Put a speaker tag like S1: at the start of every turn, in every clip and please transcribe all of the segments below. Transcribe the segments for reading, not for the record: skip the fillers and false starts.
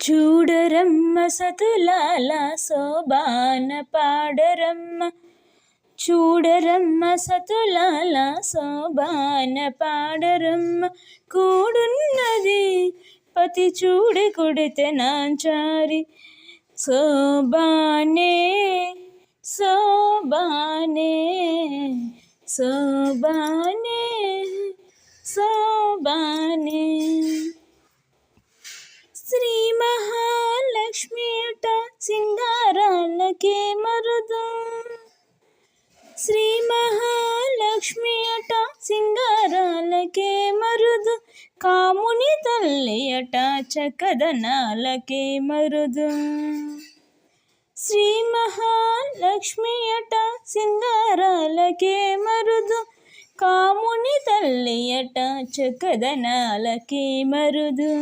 S1: చూడరమ్మ సతులాల శోభాన పాడరమ్మ, చూడరమ్మ సతులాల శోభాన పాడరమ్మ. కూడున్నది పతి చూడి కొడితే నాంచారి, శోభానే శోభానే శోభానే శోభానే. శ్రీ మహాలక్ష్మి అట సింగారాలకే మరుదు, శ్రీ మహాలక్ష్మి అట సింగారాలకే మరుదు, కాముని తల్లి అట చక్కదనాలకే మరుదు. శ్రీ మహాలక్ష్మి అట సింగారాలకే మరుదు, కాముని తల్లి అట చక్కదనాలకే మరుదు.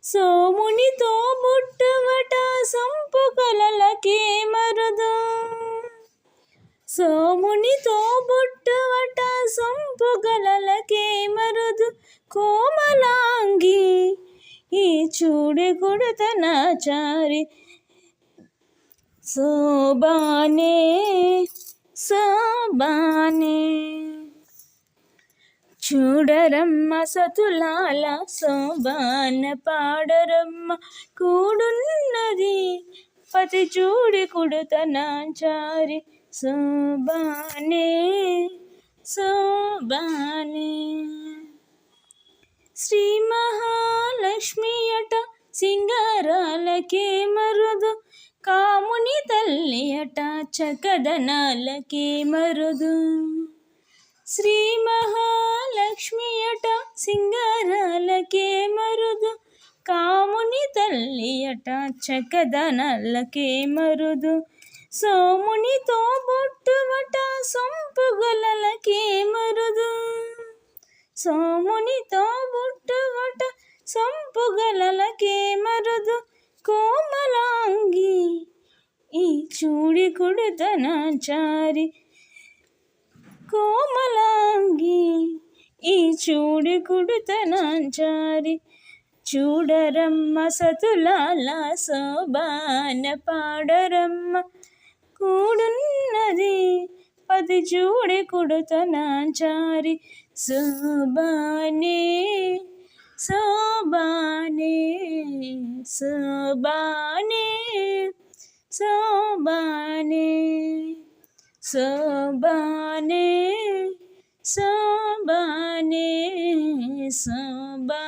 S1: సోమునితో బుట్టవట sump కలలకే Marudu, సోమునితో బుట్టవట sump కలలకే Marudu. కోమలాంగి ఈ చూడి కొడుతనాచారి, శోభానే శోభానే. చూడరమ్మ సతులాల శోభాన పాడరమ్మ, కూడున్నది పతి చూడి కొడుతనాచారి, శోభానే శోభానే. శ్రీ మహాలక్ష్మి అట సింగారాలకే మరుదు, కాముని తల్లి అట చక్కదనాలకే మరుదు. శ్రీ మహాలక్ష్మి అట సింగారాలకే మరుదు, కాముని తల్లి అట చక్కదనాలకే మరుదు. సోమునితో బొట్టువట సొంపు గలలకే మరుదు, సోమునితో బొట్టువట సొంపు గలలకే మరుదు. కోమలాంగి ఈ చూడి కొడుతనాచారి, కోమలాంగి ఈ చూడి కొడుతనాచారి. చూడరమ్మ సతులాల శోభాన పాడరమ్మ, కూడున్నది పతి చూడి కొడుతనాచారి, శోభానే శోభానే శోభానే శోభానే శోభానే శోభానే శోభా.